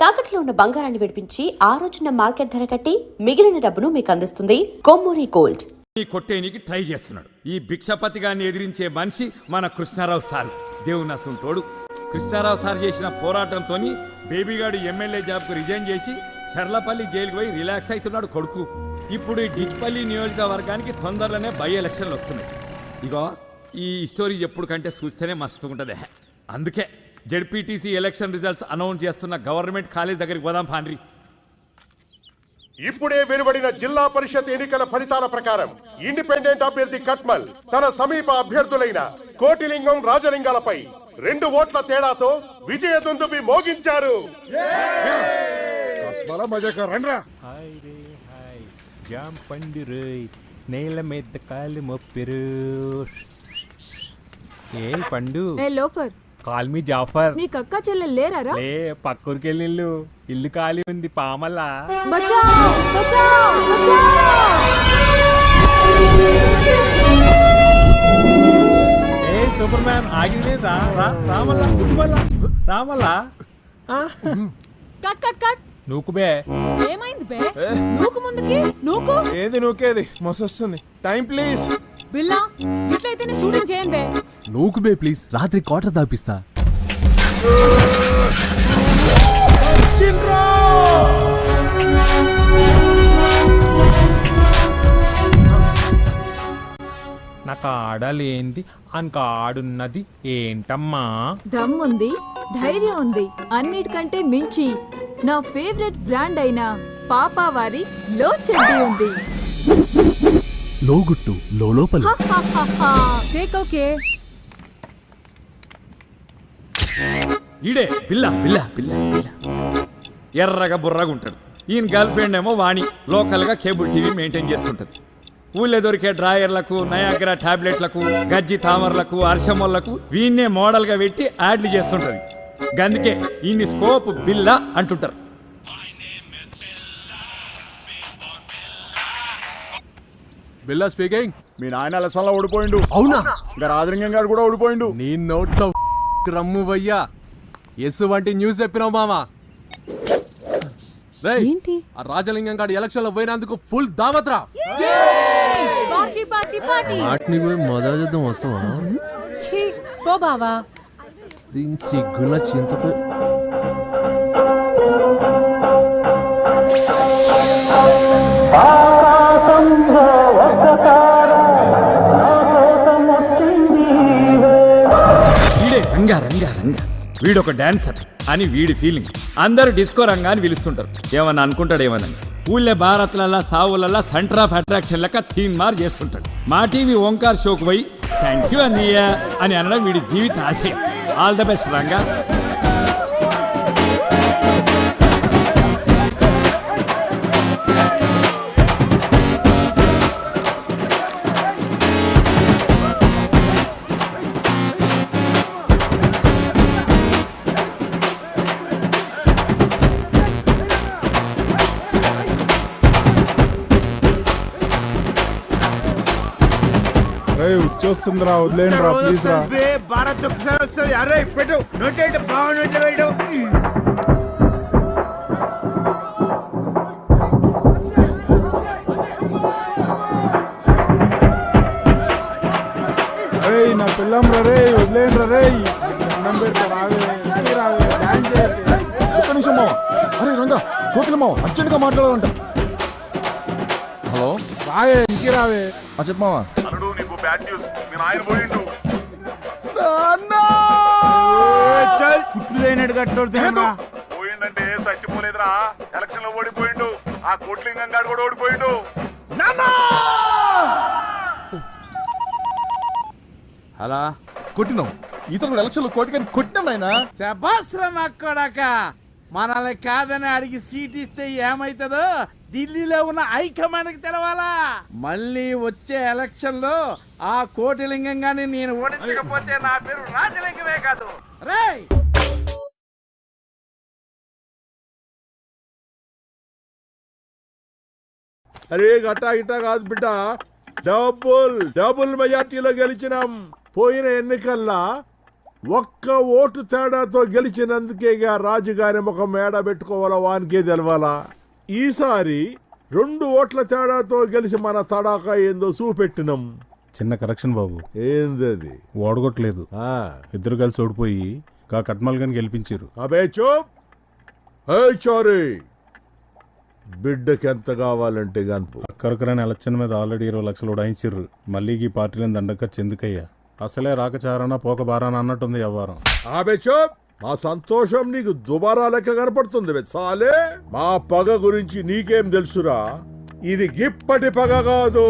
తాకట్లో ఉన్న బంగారాన్ని విడిపించి ఆ రోజున మార్కెట్ ధర కట్టి మిగిలిన డబ్బును మీకు అందిస్తుంది కొమ్మూరి గోల్డ్. కొట్టేనికి ట్రై చేస్తున్నాడు. ఈ భిక్షపతి గారిని ఎదిరించే మనిషి మన కృష్ణారావు సార్. దేవుని అసంటోడు. కృష్ణారావు సార్ చేసిన పోరాటంతో బేబీగాడు ఎమ్మెల్యే జాబ్కు రిజైన్ చేసి చర్లపల్లి జైలుకు పోయి రిలాక్స్ అవుతున్నాడు కొడుకు. ఇప్పుడు ఈ డిచ్పల్లి నియోజకవర్గానికి తొందరలోనే బై ఎలక్షన్లు వస్తున్నాయి. ఇగో ఈ స్టోరీ ఎప్పుడు కంటే చూస్తేనే మస్తు ఉంటుంది. అందుకే జెడ్పీటీసీ ఎలక్షన్ రిజల్ట్స్ అనౌన్స్ చేస్తున్న గవర్నమెంట్ కాలేజ్ దగ్గరికి పోదాం పాండ్రి. ఇప్పుడే వెలువడిన జిల్లా పరిషత్ ఎన్నికల ఫలితాల ప్రకారం ఇండిపెండెంట్ అభ్యర్థి కట్మల్ తన సమీప అభ్యర్థులైన కోటిలింగం రాజలింగాలపై 2 ఓట్ల తేడాతో విజయ దుందుబి మోగించారు. నేల మీద కాలు మొప్పిరు. ఏ పండు కాల్ మీ జాఫర్. నీ కక్క చెల్లెలు లేరారా? లే పక్కూరికి వెళ్ళిళ్ళు. ఇల్లు ఖాళీ ఉంది పామల్లా. ఏ సూపర్ మ్యాన్ ఆగింది. రామల్లా రామల్లా. Cut cut cut. నూకు బే. ఏమైంది బే? నూకు ముందుకి నూకు. ఏంది నూకేది? మస్తు వస్తుంది. Time please. బిల్లా ఇట్లయితేనే షూటింగ్ చేయం బే. నూకు బే ప్లీజ్. రాత్రి క్వార్టర్ దాపిస్తా. నాకు ఆడలేంది అనక ఆడున్నది ఏంటమ్మా? దమ్ముంది, ధైర్యం ఉంది. అన్నిటికంటే మించి నా ఫేవరెట్ బ్రాండ్ అయిన పాపావారి లో చెడ్డీ ఉంది. లోగుట్టు లోపల. ఓకే. ఈడే బిల్లా బిల్లా బిల్లా బిల్లా ఎర్రగా బుర్రగా ఉంటాడు. ఈయన గర్ల్ ఫ్రెండ్ ఏమో వాణి లోకల్గా కేబుల్ టీవీ మెయింటైన్ చేస్తుంటది. ఊళ్ళో దొరికే డ్రాయర్లకు, నయాగ్రా టాబ్లెట్లకు, గజ్జి తామర్లకు, అర్షమోళ్లకు వీన్నే మోడల్గా పెట్టి యాడ్లు చేస్తుంటది. గందుకే ఈయన్ని స్కోప్ బిల్లా అంటుంటారు. బిల్లా స్పీకింగ్. మీ నాయన అలసంలో ఓడిపోయిండు. అవునా? ఇంకా రాజలింగం గారు కూడా ఓడిపోయిండు. నీ నోట్లో రమ్ము వయ్యా. ఎస్సు వంటి న్యూస్ చెప్పినావు మామా. ఏంటి? ఆ రాజలింగం గారు ఎలక్షన్ లో పోయినందుకు ఫుల్ దావత్రా. వాటిని పోయి మొదలు చేద్దాం. వస్తావా? పో బావా. దీని సిగ్గుల చింతకు. రంగా రంగా రంగా వీడొక డాన్సర్ అని వీడి ఫీలింగ్. అందరూ డిస్కో రంగా అని పిలుస్తుంటారు. ఏమన్నా అనుకుంటాడు ఏమన్నా. ఊళ్ళే భారత్లల్లా సావులల్లా సెంటర్ ఆఫ్ అట్రాక్షన్ లెక్క థీమ్ మార్ చేస్తుంటాడు. మా టీవీ ఓంకార్ షోకు పోయి థ్యాంక్ యూ అన్నయ్య అని అనడం వీడి జీవిత ఆశయం. All the best Ranga. వచ్చేస్తుందిరా, వదిలేండిరా ప్లీజ్ రా. భారత్ ఒకసారి వస్తుంది. అరే పెట్టు నోట్ బాగున్నట్లు పెట్టు. అరే నా పిల్లం రా రే, వదిలేండిరా రే. అన్నం పెడతా రావే రావే. డాన్స్ చేయండి. ఒక్క నిమిషం మావా. అరే రంగా కోకిల మావ అర్జెంట్గా మాట్లాడాలంట. హలో రావే ఇంకే రావే. చెప్పు మావా. పోయిందంటే చచ్చిపోలేదురా. ఎలక్షన్ లో ఓడిపోయిండు. ఆ కోట్లింగం గారు కూడా ఓడిపోయిండు. అలా కొట్టినాం. ఈసారి కూడా ఎలక్షన్ లో కోటికని కొట్టినాం నాయనా. శభాస్రా నక్కడాక. మనల్ని కాదని అడిగి సీట్ ఇస్తే ఏమైతుందో ఢిల్లీలో ఉన్న హైకమాండ్కి తెలవాలా. మళ్ళీ వచ్చే ఎలక్షన్ లో ఆ కోటిలింగం గాని నేను ఓడించకపోతే నా పేరు రాజలింగమే కాదు. రేయ్ అరే గట్టా గిట్టా కాదు బిడ్డ. డబుల్ మెజార్టీలో గెలిచినాం. పోయిన ఎన్నికల్లా ఒక్క ఓటు తేడాతో గెలిచినందుకేగా రాజుగారి ముఖం మేడ పెట్టుకోవాలా వానికే తెలవాలా. ఈసారి 2 ఓట్ల తేడాతో గెలిచి మన తడాకా ఏందో చూపెట్టినాం. చిన్న కరెక్షన్ బాబు, ఏందది? ఓడగొట్టలేదు. ఇద్దరు కలిసి ఓడిపోయి కట్మల్ గాని గెలిపించారు. అబే చూప్. చారీ బిడ్డకి ఎంత కావాలంటే గన్పు. అక్కరకరని ఎలక్షన్ మీద ఆల్రెడీ 20 లక్షలు ఉడాయించారు. మళ్ళీ ఈ పార్టీలను దండక చెందుకయ్యా. అసలే రాకచారణ పోక బారాన అన్నట్టుంది వ్యవహారం. అబే చూప్. మా సంతోషం నీకు దుబారా లెక్క కనపడుతుంది చాలే. మా పగ గురించి నీకేం తెలుసురా? ఇది గిప్పటి పగ కాదు,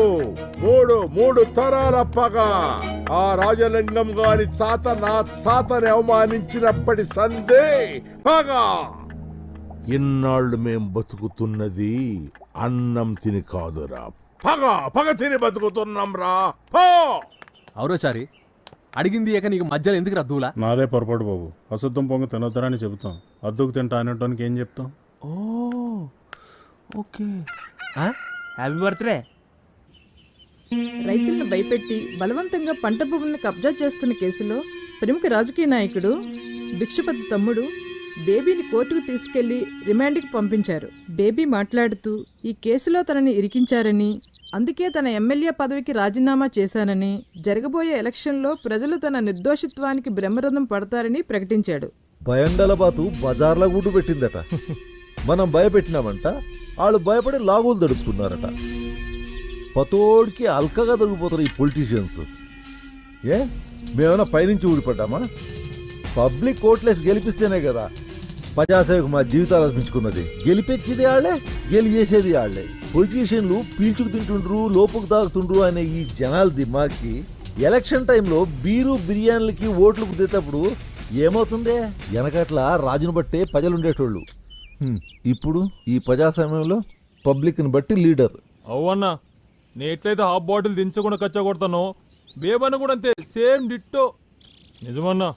మూడు తరాల పగ. ఆ రాజలింగం గారి తాత నా తాతని అవమానించినప్పటి సందే పగ. ఇన్నాళ్ళు మేం బతుకుతున్నది అన్నం తిని కాదురా, పగ తిని బతుకుతున్నాం రా. అవురోచారి అడిగింది ఇక నీకు మధ్యలో ఎందుకు రద్దులా? నాదే పొరపాటు బాబు. అశుద్ధం పొంగ తినొద్దరని చెబుతాం, అద్దుకు తింటా అనేటానికి ఏం చెప్తాం? Okay, happy birthday. రైతులను భయపెట్టి బలవంతంగా పంట భూములను కబ్జా చేస్తున్న కేసులో ప్రముఖ రాజకీయ నాయకుడు భిక్షపతి తమ్ముడు బేబీని కోర్టుకు తీసుకెళ్లి రిమాండ్కి పంపించారు. బేబీ మాట్లాడుతూ ఈ కేసులో తనని ఇరికించారని, అందుకే తన ఎమ్మెల్యే పదవికి రాజీనామా చేశానని, జరగబోయే ఎలక్షన్లో ప్రజలు తన నిర్దోషిత్వానికి బ్రహ్మరథం పడతారని ప్రకటించాడు. భయండలబాతు బజార్లో గుడ్డు పెట్టిందట. మనం భయపెట్టినామంట, వాళ్ళు భయపడి లాగులు దడుపుకున్నారట. పతోడికి అల్కగా దొరికిపోతారు ఈ పొలిటీషియన్స్. మేమైనా పైనుంచి ఊడిపడ్డామా? పబ్లిక్ కోట్లేసి గెలిపిస్తేనే కదా ప్రజాసేవకు మా జీవితాలు అర్పించుకున్నది. గెలిపించేది ఆళ్లే, గెలిచేసేది ఆళ్లే. పొలిటీషియన్లు పీల్చుకు తింటుండ్రు, లోపుకు తాగుతుండ్రు అనే ఈ జనాల దిమాకి ఎలక్షన్ టైంలో బీరు బిర్యానీలకి ఓట్లు కుదేటప్పుడు ఏమవుతుందే? వెనకట్ల రాజును బట్టే ప్రజలు ఉండేటోళ్ళు. ఇప్పుడు ఈ ప్రజాస్వామ్యంలో పబ్లిక్ని బట్టి లీడర్. అవునా, నేట్లయితే హాఫ్ బాటిల్ దించకుండా కచ్చగొడతాను, బేబన్న కూడా అంతే, సేమ్ డిట్టో. నిజమన్నా,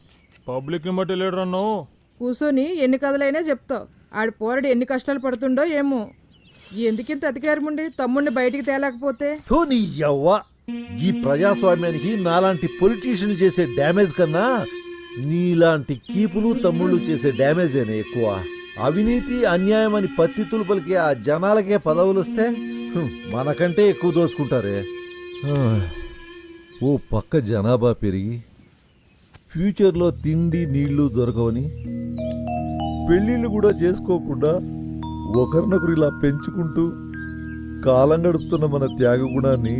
పబ్లిక్ని బట్టి లీడర్ అన్నావు. కూసోని ఎన్ని కథలైనా చెప్తావు. ఆడి పోరడు ఎన్ని కష్టాలు పడుతుండో ఏమో. ఎందుకింత అధికారముండి తమ్ముడిని బయటికి తేలేకపోతే? నీ యవ్వ, ఈ ప్రజాస్వామ్యానికి నాలాంటి పొలిటీషియన్లు చేసే డ్యామేజ్ కన్నా నీలాంటి కీపులు తమ్ముళ్ళు చేసే డ్యామేజేనే ఎక్కువ. అవినీతి అన్యాయం అని పత్తితులు పలికే ఆ జనాలకే పదవులు వస్తే మనకంటే ఎక్కువ దోసుకుంటారే. ఓ పక్క జనాభా పెరిగి ఫ్యూచర్లో తిండి నీళ్లు దొరకవని పెళ్ళిళ్ళు కూడా చేసుకోకుండా ఒకరినొకరు ఇలా పెంచుకుంటూ కాలం గడుపుతున్న మన త్యాగ గుణాన్ని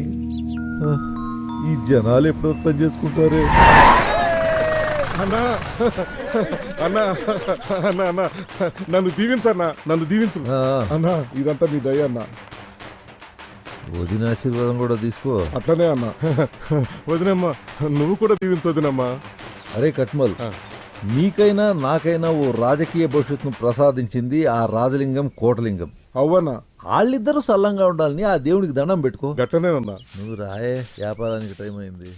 ఈ జనాలు ఎప్పుడు అర్థం చేసుకుంటారే? అన్నా అన్నా అన్నా అన్నా నన్ను దీవించన్నా, నన్ను దీవించు అన్నా. ఇదంతా నీ దయ అన్నా. వదిన ఆశీర్వాదం కూడా తీసుకో. అట్లనే అన్నా. వదినమ్మా, నువ్వు కూడా దీవించు వదినమ్మా. అరే కట్మల్, నీకైనా నాకైనా ఓ రాజకీయ భవిష్యత్తును ప్రసాదించింది ఆ రాజలింగం కోటలింగం. అవ్వన్నా, వాళ్ళిద్దరూ సల్లంగా ఉండాలని ఆ దేవునికి దండం పెట్టుకో. గట్టనే ఉన్నా. నువ్వు రాయే, వ్యాపారానికి టైం అయింది.